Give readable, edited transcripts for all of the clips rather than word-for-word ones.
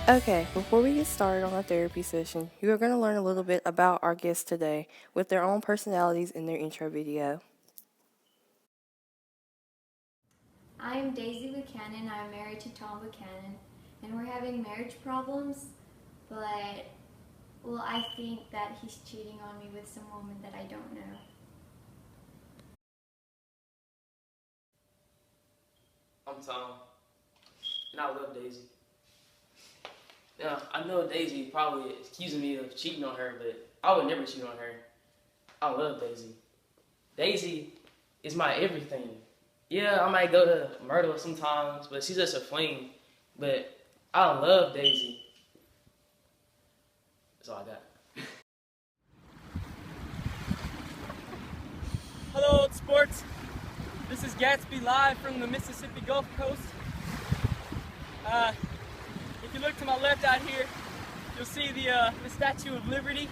Okay, before we get started on our therapy session, you are going to learn a little bit about our guests today with their own personalities in their intro video. I'm Daisy Buchanan. I'm married to Tom Buchanan, and we're having marriage problems, but, well, I think that he's cheating on me with some woman that I don't know. I'm Tom, and I love Daisy. Now, I know Daisy probably accusing me of cheating on her, but I would never cheat on her. I love Daisy. Daisy is my everything. Yeah, I might go to Myrtle sometimes, but she's just a fling. But I love Daisy. That's all I got. Hello, old sports. This is Gatsby live from the Mississippi Gulf Coast. If you look to my left out here, you'll see the Statue of Liberty.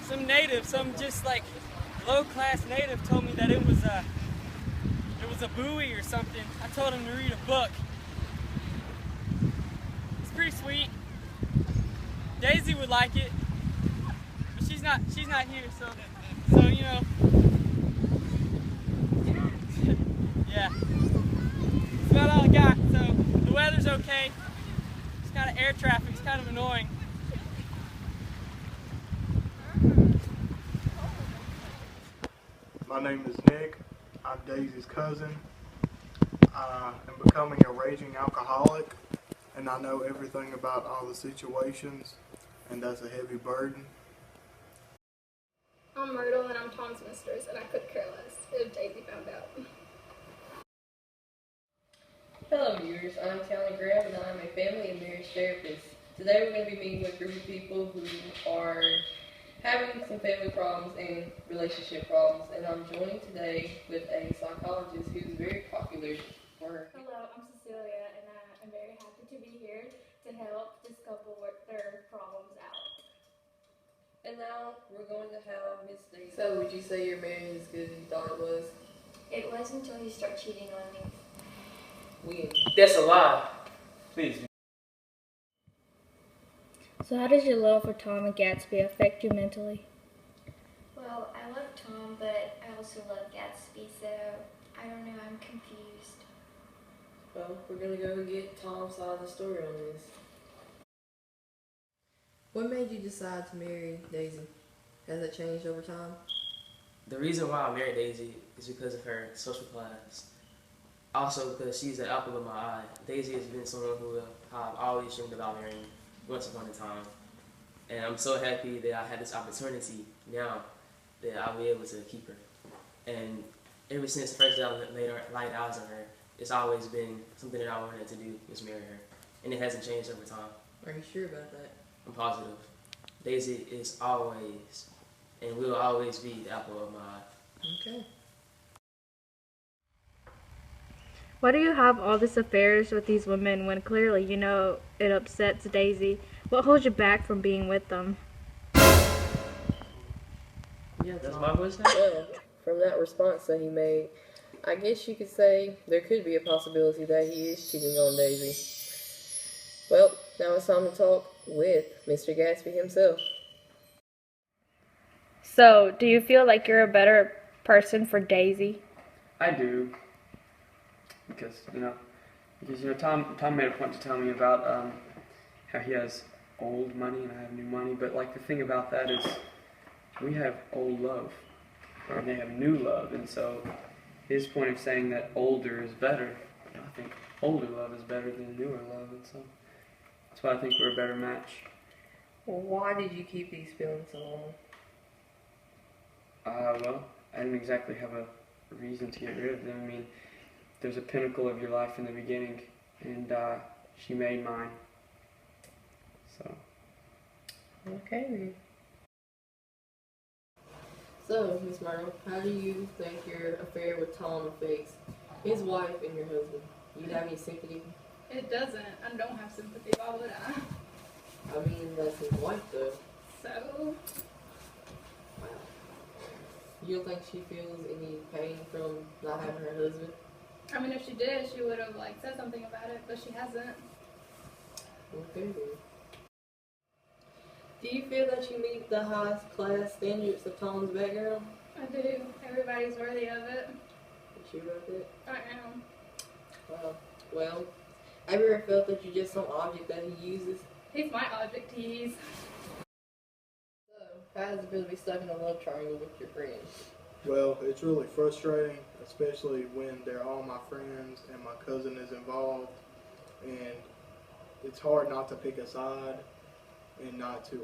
Some native, some just like low-class native told me that it was a buoy or something. I told him to read a book. It's pretty sweet. Daisy would like it, but she's not here, so you know. Yeah. That's about all I got. So the weather's okay. It's kind of air traffic. It's kind of annoying. My name is Nick. I'm Daisy's cousin. I am becoming a raging alcoholic, and I know everything about all the situations, and that's a heavy burden. I'm Myrtle and I'm Tom's mistress, and I could care less if Daisy found out. Hello viewers, I'm Callie Graham and I'm a family and marriage therapist. Today we're going to be meeting with a group of people who are having some family problems and relationship problems, and I'm joined today with a psychologist who's very popular for her. Hello, I'm Cecilia, and I'm very happy to be here to help this couple work their problems out. And now we're going to have Miss Daisy. So would you say your marriage is good as you thought it was? It was until he started cheating on me. That's a lie. Please. So how does your love for Tom and Gatsby affect you mentally? Well, I love Tom, but I also love Gatsby, so I don't know, I'm confused. Well, we're going to go and get Tom's side of the story on this. What made you decide to marry Daisy? Has it changed over time? The reason why I married Daisy is because of her social class. Also because she's the apple of my eye. Daisy has been someone who I've always dreamed about marrying once upon a time. And I'm so happy that I had this opportunity now that I'll be able to keep her. And ever since the first day I laid eyes on her, it's always been something that I wanted to do, was marry her. And it hasn't changed over time. Are you sure about that? I'm positive. Daisy is always and will always be the apple of my eye. Okay. Why do you have all these affairs with these women when clearly you know it upsets Daisy? What holds you back from being with them? Yeah, that's my question. Well, from that response that he made, I guess you could say there could be a possibility that he is cheating on Daisy. Well, now it's time to talk with Mr. Gatsby himself. So, do you feel like you're a better person for Daisy? I do. Because Tom made a point to tell me about how he has old money and I have new money, but like the thing about that is we have old love, or they have new love, and so his point of saying that older is better, I think older love is better than newer love, and so that's why I think we're a better match. Well, why did you keep these feelings so long? Well, I didn't exactly have a reason to get rid of them. I mean, there's a pinnacle of your life in the beginning, and she made mine. So. Okay, then. So, Miss Myrtle, how do you think your affair with Tom affects his wife and your husband? Do you have any sympathy? It doesn't. I don't have sympathy. Why would I? I mean, that's his wife, though. So, Wow. You don't think she feels any pain from not having her husband? I mean, if she did, she would have said something about it, but she hasn't. Okay. Do you feel that you meet the highest class standards of Tom's background? I do. Everybody's worthy of it. Is she wrote it? I am. Wow. Well, have you ever felt that you're just some object that he uses? He's my object to use. So, how does it feel to be stuck in a love triangle with your friends? Well, it's really frustrating, especially when they're all my friends and my cousin is involved, and it's hard not to pick a side and not to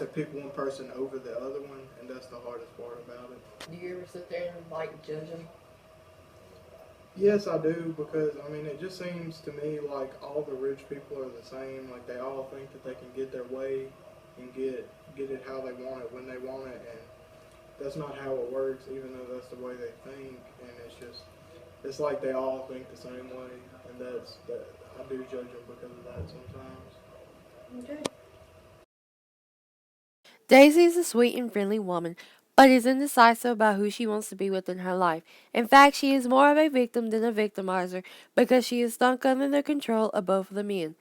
pick one person over the other one, and that's the hardest part about it. Do you ever sit there and judge him? Yes, I do, because I mean, it just seems to me like all the rich people are the same. Like they all think that they can get their way and get it how they want it when they want it, and that's not how it works. Even though that's the way they think, and it's like they all think the same way, and that I do judge them because of that sometimes. Okay. Daisy is a sweet and friendly woman, but is indecisive about who she wants to be with in her life. In fact, she is more of a victim than a victimizer because she is stuck under the control of both of the men.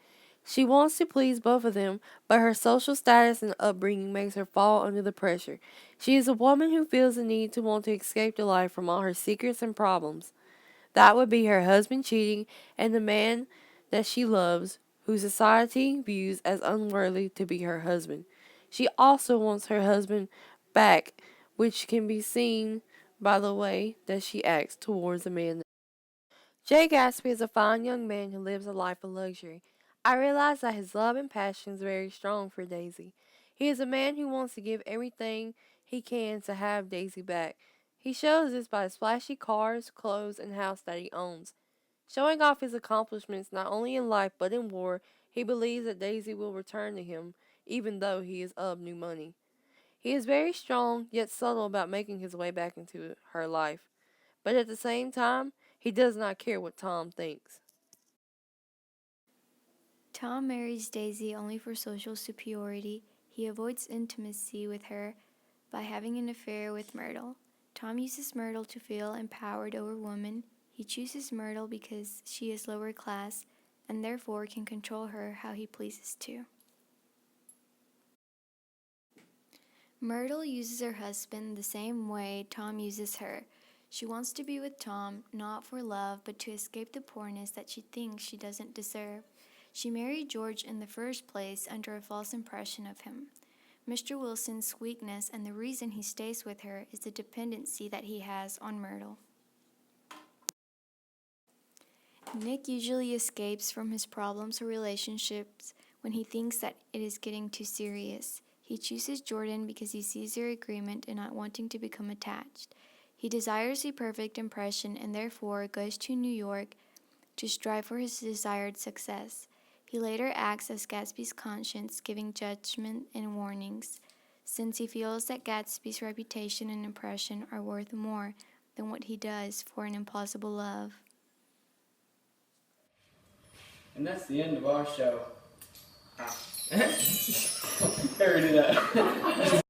She wants to please both of them, but her social status and upbringing makes her fall under the pressure. She is a woman who feels the need to want to escape the life from all her secrets and problems. That would be her husband cheating and the man that she loves, who society views as unworthy to be her husband. She also wants her husband back, which can be seen by the way that she acts towards the man. Jay Gatsby is a fine young man who lives a life of luxury. I realize that his love and passion is very strong for Daisy. He is a man who wants to give everything he can to have Daisy back. He shows this by his flashy cars, clothes, and house that he owns. Showing off his accomplishments not only in life but in war, he believes that Daisy will return to him, even though he is of new money. He is very strong, yet subtle about making his way back into her life. But at the same time, he does not care what Tom thinks. Tom marries Daisy only for social superiority. He avoids intimacy with her by having an affair with Myrtle. Tom uses Myrtle to feel empowered over women. He chooses Myrtle because she is lower class and therefore can control her how he pleases to. Myrtle uses her husband the same way Tom uses her. She wants to be with Tom, not for love, but to escape the poorness that she thinks she doesn't deserve. She married George in the first place under a false impression of him. Mr. Wilson's weakness and the reason he stays with her is the dependency that he has on Myrtle. Nick usually escapes from his problems or relationships when he thinks that it is getting too serious. He chooses Jordan because he sees their agreement and not wanting to become attached. He desires a perfect impression and therefore goes to New York to strive for his desired success. He later acts as Gatsby's conscience, giving judgment and warnings, since he feels that Gatsby's reputation and impression are worth more than what he does for an impossible love. And that's the end of our show. Harry did that.